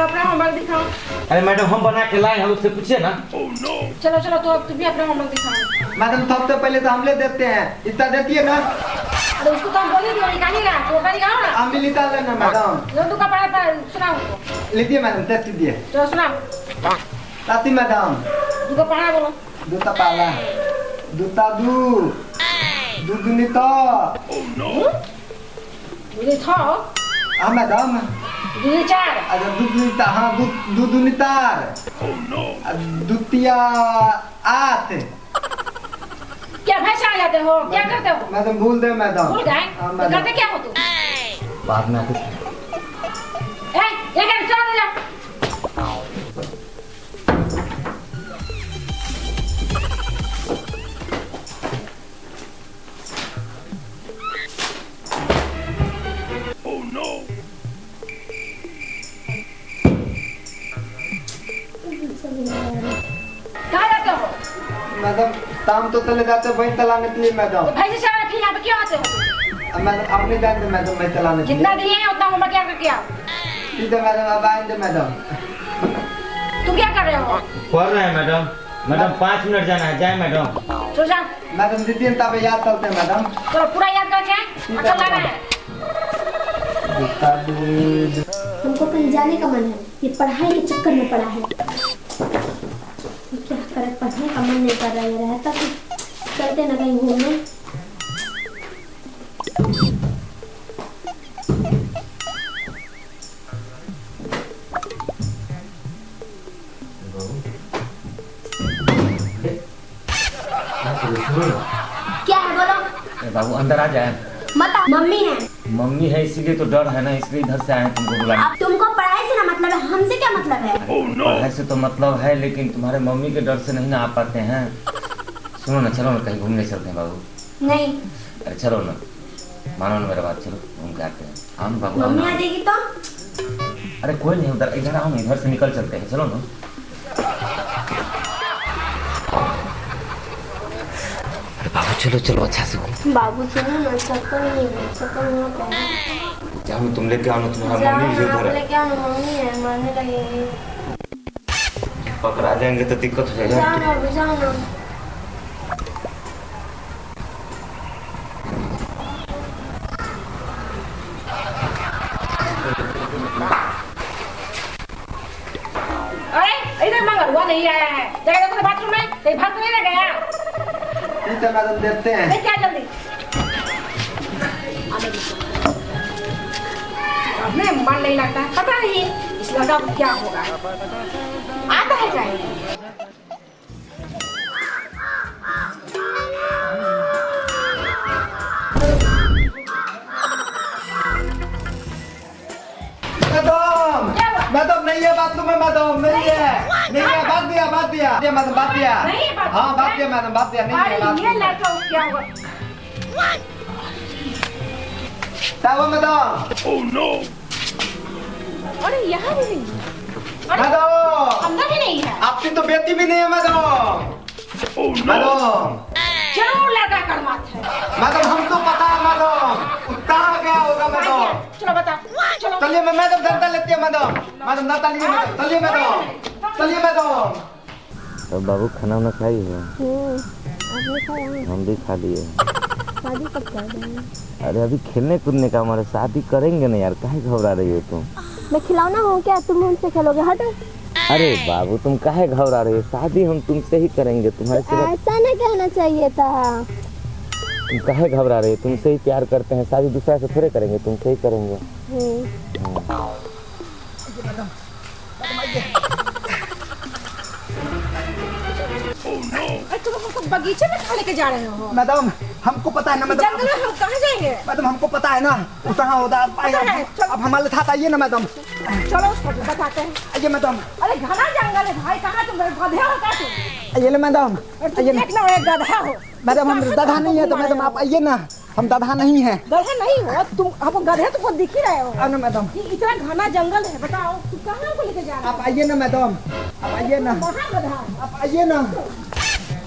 अपना होमवर्क दिखाओ। अरे मैडम हम बना के लाए हैं, उससे पूछिए ना। चलो चलो तो अब तुम भी अपना होमवर्क दिखाओ। मैडम सबसे पहले तो हम ले देते हैं, इतना देती है ना। अरे उसको तो हम बोले थे निकालिएगा, तो निकालो ना। हम भी निकाल लेना मैडम। जो तुमका पढ़ा पर सुनाओ उनको। लीजिए मैडम, टेस्ट दीजिए। चलो सुनाओ। ताती मैडम। तुमको पढ़ा बोलो। दूता पाला, दूता दू, दूधुनिता। दूधी था। हाँ मैडम। दूधी चार। अच्छा दूधुनिता, हाँ दूधुनितार। द्वितीय आठ। क्या भाषा आ जाते हो, क्या करते हो? मैडम भूल दे मैडम। भूल गए? तो करते क्या हो तुम? बाद में आके ये कर चलो ले जाओ। कहाँ जाते हो? मैडम शाम तो चले जाते हैं भैंस चलाने के लिए मैडम। तो भाई से शाम फिर यहाँ पे क्यों आते हो? मैडम आप नहीं जानते मैडम भैंस चलाने के लिए। जितना दिए हैं उतना होमवर्क क्या करके आओ। ठीक है मैडम, अब आएंगे मैडम। तुम क्या कर रहे हो? पढ़ रहे हैं मैडम। मैडम 5 मिनट जाना है, जाए मैडम। चलो जाओ। मैडम दीदी तब याद करते हैं मैडम। चलो पूरा याद करके अकल लगा है। हमको कहीं जाने का मन है, ये पढ़ाई के चक्कर में पड़ा है। क्या करे, पढ़ने का मन नहीं कर रहा है, रहता तो चलते ना कहीं घूमने। क्या है बोलो? बाबू अंदर आ जाए। मत आओ, मम्मी है। मम्मी है इसीलिए तो डर है ना, इसलिए इधर से आए हैं तुमको बुलाने। अब तुमको पढ़ाई से ना मतलब है, हमसे क्या मतलब है? पढ़ाई से तो मतलब है, लेकिन तुम्हारे मम्मी के डर से नहीं ना आ पाते हैं। सुनो ना, चलो ना कहीं घूमने चलते हैं बाबू। नहीं। अरे चलो ना, मानो ना मेरा बात, चलो घूम के आते हैं। आओ ना बाबू, आओ मम्मी ना। आ जाएगी तो? अरे कोई नहीं, उधर इधर आओ ना, इधर से निकल चलते हैं, चलो ना। अरे बाबू चलो चलो, अच्छा से घूम। बाबू सुनो ना, चक्कर नहीं है, चक्कर मत आओ। जाओ ना, तुम लेके आओ ना, तुम्हारा मम्मी भी उधर है। लेके आओ ना, मम्मी है, मारने लगेगी। पकड़ा जाएंगे तो दिक्कत हो जाएगा। जाओ ना, जाओ ना। अरे इधर मंगलवा नहीं आया है, जगह देखो बाथरूम में, कहीं भाग तो नहीं लग गया? ठीक है मैडम, देखते हैं। नहीं क्या जल्दी। अपने मन नहीं लगता, पता नहीं इस लड़का को क्या होगा। आता है क्या? मैडम नहीं है बाथरूम में, मैडम नहीं है, नहीं है, बात दिया मैडम, बात दिया। हाँ बात दिया मैडम, बात दिया, नहीं है बाथरूम। ये लड़का क्या हुआ? क्या हुआ मैडम? Oh no! अरे यहाँ भी नहीं, मैडम अंदर भी नहीं है। आपकी तो बेटी भी नहीं है मैडम। Oh no! मैडम जरूर लड़का करवात है। मैडम हमको पता है मैडम, कहाँ गया होगा मैडम। चलो बता, चलो। चलिए मैडम डंडा लेती है मैडम, मैडम डंडा लिए मैडम, चलिए मैडम, चलिए मैडम। तो बाबू खाना वाना खाई है? आपने खाया? हम भी खा लिए। शादी कब कर देंगे? अरे अभी खेलने कूदने का हमारे, शादी करेंगे ना यार, काहे घबरा रही हो तुम? मैं खिलौना हूँ क्या, तुम हमसे खेलोगे? हटो। अरे बाबू तुम काहे घबरा रही हो, शादी हम तुमसे ही करेंगे, तुम्हारे सिवा। ऐसा नहीं कहना चाहिए था। तुम काहे घबरा रही हो, तुमसे ही प्यार करते हैं, शादी दूसरा से थोड़े करेंगे, तुमसे ही करेंगे। Oh no! तुम हमको बगीचे में खा लेके जा रहे हो? मैडम हमको पता है ना मैडम, जंगल में हम कहाँ जाएंगे? मैडम हमको पता है ना, वो कहाँ होता है। अब हमारे साथ आइए ना मैडम। चलो उसको बताते हैं। आइए मैडम। अरे घना जंगल है भाई, कहाँ तुम गधे हो क्या तुम? आइए ना मैडम, आइए ना। एक ना एक गधा हो। मैडम हम दादा नहीं है तो मैडम आप आइए ना, हम दादा नहीं है। गधे नहीं हो तुम, हमको गधे तुमको दिख ही रहे हो। आओ ना मैडम। ये इतना घना जंगल है, बताओ तुम कहाँ को लेके जा रहे हो? आप आइए ना मैडम, आप आइए ना, कहाँ गधा है? आप आइए ना,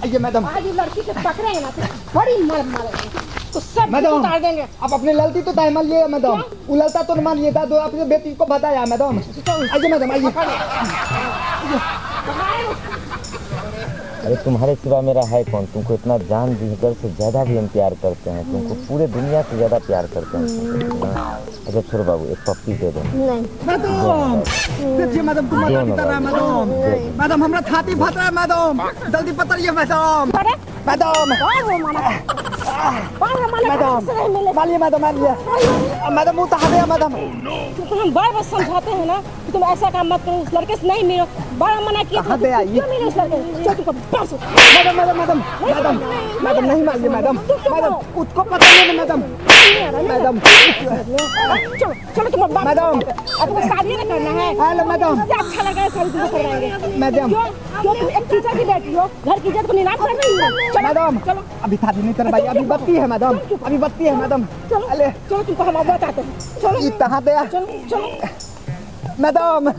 आइए मैडम। आज ये लड़की को पकड़ेंगे ना तो बड़ी मार मारेंगे। तो सब मैडम उतार देंगे। आप अपनी ललती तो तय मान लिए मैडम, वो ललता तो मान लिए था तो आपने बेटी को बताया मैडम। आइए मैडम आइए। अरे तुम्हारे सिवा मेरा है कौन? तुमको इतना जान दीगर से ज्यादा भी हम प्यार करते हैं, तुमको पूरे दुनिया से ज्यादा प्यार करते हैं। अच्छा छोड़ो बाबू, एक पप्पी दे दो। नहीं मैडम देखिए मैडम तुम मत की तरह मैडम, मैडम हमरा छाती फट रहा है मैडम, जल्दी पकड़िए मैडम। मैडम मैडम मालिए मैडम मालिए मैडम, वो उतार दिया मैडम। तुमको हम बार बार समझाते हैं ना कि तुम ऐसा काम मत करो, उस लड़के से नहीं मिलो, बड़ा मना किया। कहाँ पे आई? क्यों मिले उस लड़के से? चल तुमको बस madam madam madam madam madam नहीं मारिए मैडम, मैडम उसको पता नहीं मैडम। मैडम चलो चलो तुम बात मैडम अब शादी ना करना है। हेलो मैडम इससे अच्छा लगा है शादी तुमको करवाएंगे। मैडम क्यों तुम एक टीचर की बेटी हो, घर की इज्जत को नीलाम कर रही हो? चलो मैडम चलो अभी शादी नहीं करवाई, अभी बत्ती है मैडम, अभी बत्ती है मैडम। चलो अरे चलो तुमको हम बताते हैं। चलो ये कहाँ पे है चलो चलो मैडम?